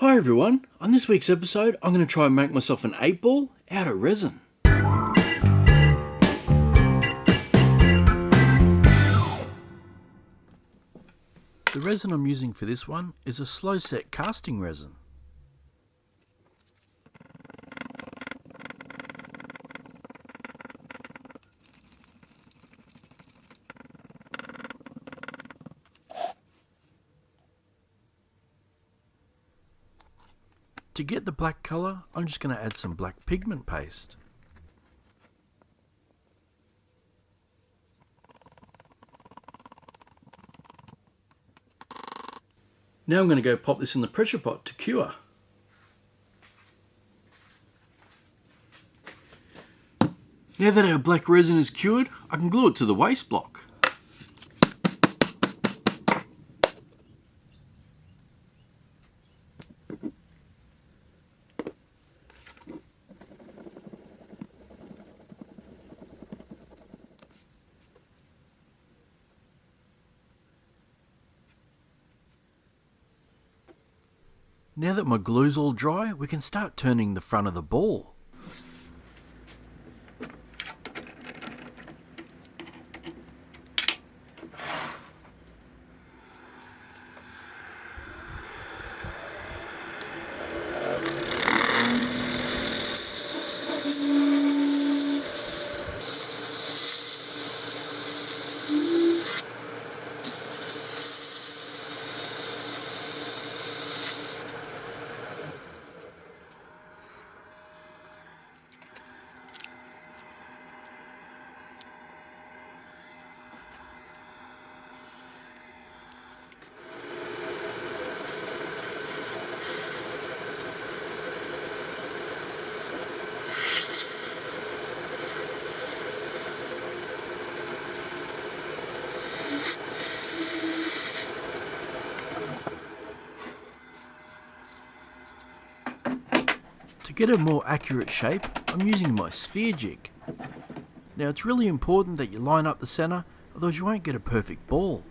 Hi everyone, on this week's episode I'm going to try and make myself an 8-ball out of resin. The resin I'm using for this one is a slow set casting resin. To get the black colour, I'm just going to add some black pigment paste. Now I'm going to go pop this in the pressure pot to cure. Now that our black resin is cured, I can glue it to the waste block. Now that my glue's all dry, we can start turning the front of the ball. To get a more accurate shape, I'm using my sphere jig. Now it's really important that you line up the centre, otherwise you won't get a perfect ball.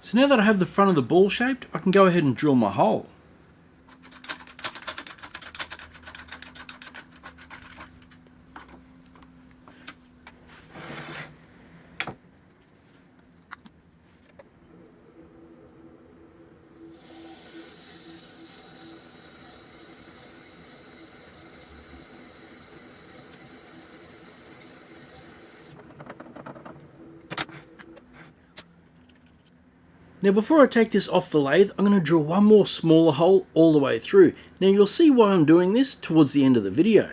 So now that I have the front of the ball shaped, I can go ahead and drill my hole. Now before I take this off the lathe, I'm going to drill one more smaller hole all the way through. Now you'll see why I'm doing this towards the end of the video.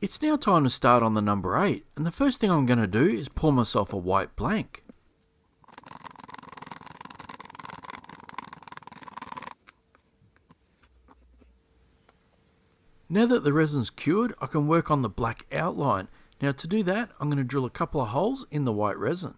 It's now time to start on the number 8, and the first thing I'm going to do is pour myself a white blank. Now that the resin's cured, I can work on the black outline. Now to do that, I'm going to drill a couple of holes in the white resin.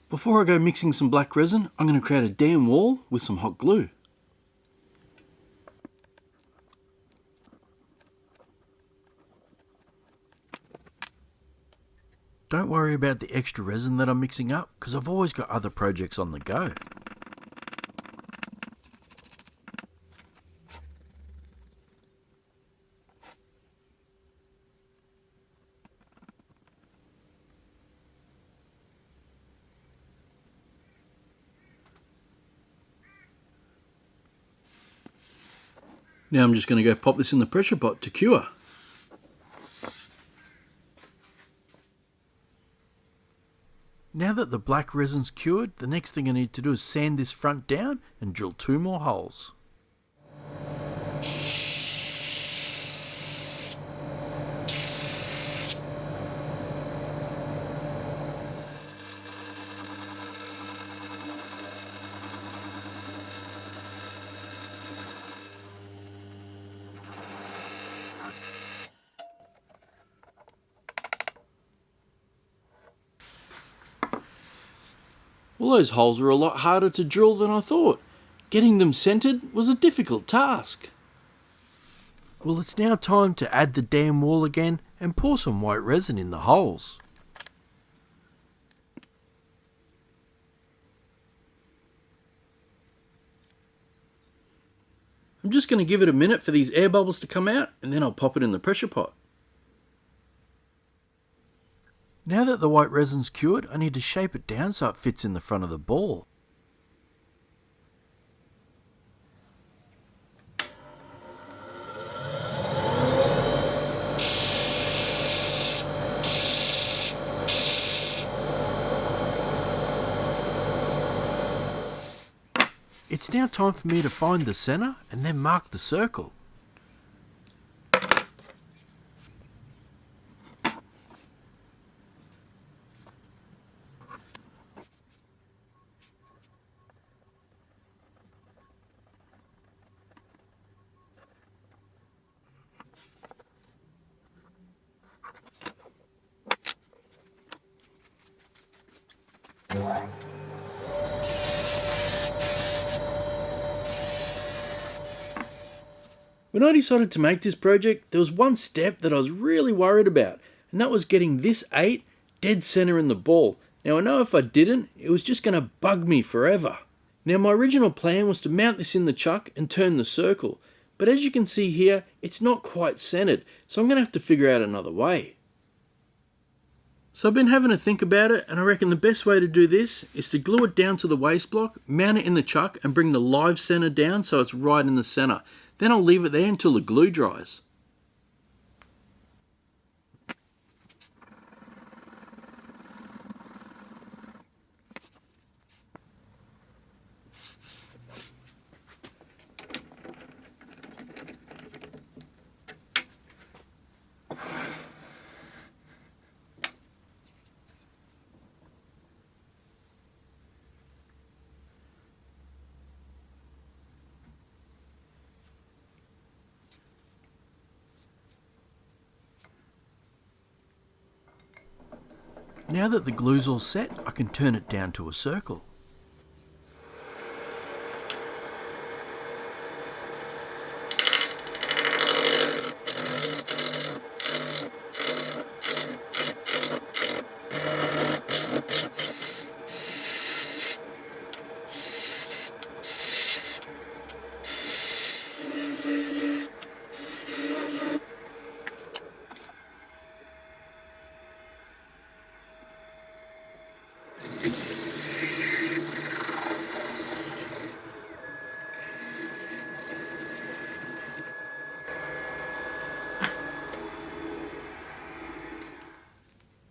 Before I go mixing some black resin, I'm going to create a dam wall with some hot glue. Don't worry about the extra resin that I'm mixing up, because I've always got other projects on the go. Now I'm just going to go pop this in the pressure pot to cure. Now that the black resin's cured, the next thing I need to do is sand this front down and drill 2 more holes. Well, those holes were a lot harder to drill than I thought. Getting them centered was a difficult task. Well, it's now time to add the dam wall again and pour some white resin in the holes. I'm just going to give it a minute for these air bubbles to come out, and then I'll pop it in the pressure pot. Now that the white resin's cured, I need to shape it down so it fits in the front of the ball. It's now time for me to find the centre and then mark the circle. When I decided to make this project, there was one step that I was really worried about, and that was getting this 8 dead center in the ball. Now I know if I didn't, it was just going to bug me forever. Now my original plan was to mount this in the chuck and turn the circle, but as you can see here, it's not quite centered, so I'm going to have to figure out another way. So I've been having to think about it, and I reckon the best way to do this is to glue it down to the waste block, mount it in the chuck and bring the live center down so it's right in the center. Then I'll leave it there until the glue dries. Now that the glue's all set, I can turn it down to a circle.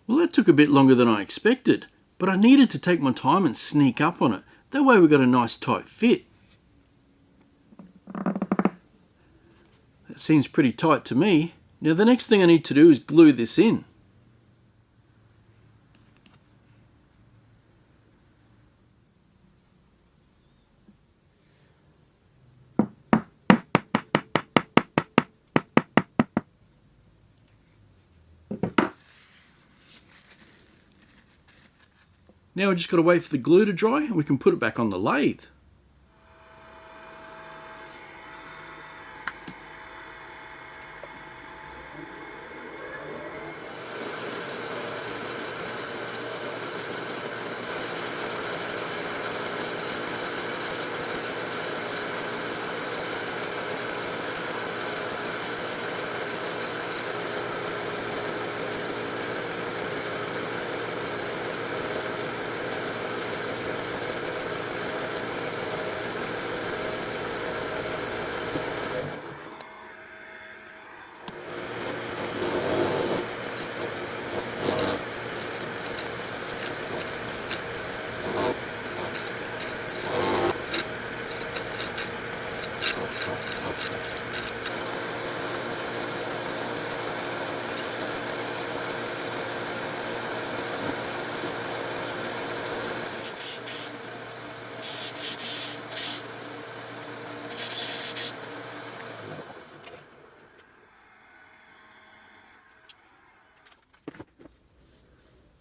Well, that took a bit longer than I expected, but I needed to take my time and sneak up on it. That way we got a nice tight fit. That seems pretty tight to me. Now the next thing I need to do is glue this in. Now we just got to wait for the glue to dry and we can put it back on the lathe.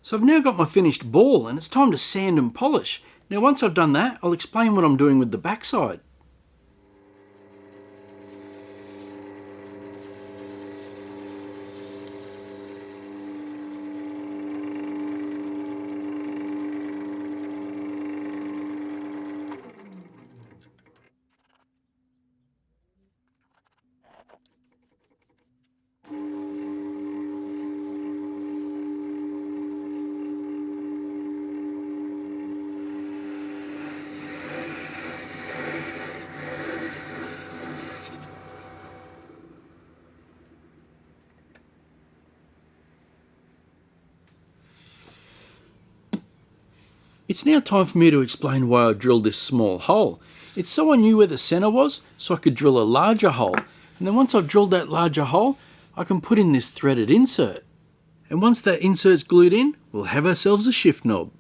So I've now got my finished ball and it's time to sand and polish. Now once I've done that, I'll explain what I'm doing with the backside. It's now time for me to explain why I drilled this small hole. It's so I knew where the centre was, so I could drill a larger hole. And then once I've drilled that larger hole, I can put in this threaded insert. And once that insert's glued in, we'll have ourselves a shift knob.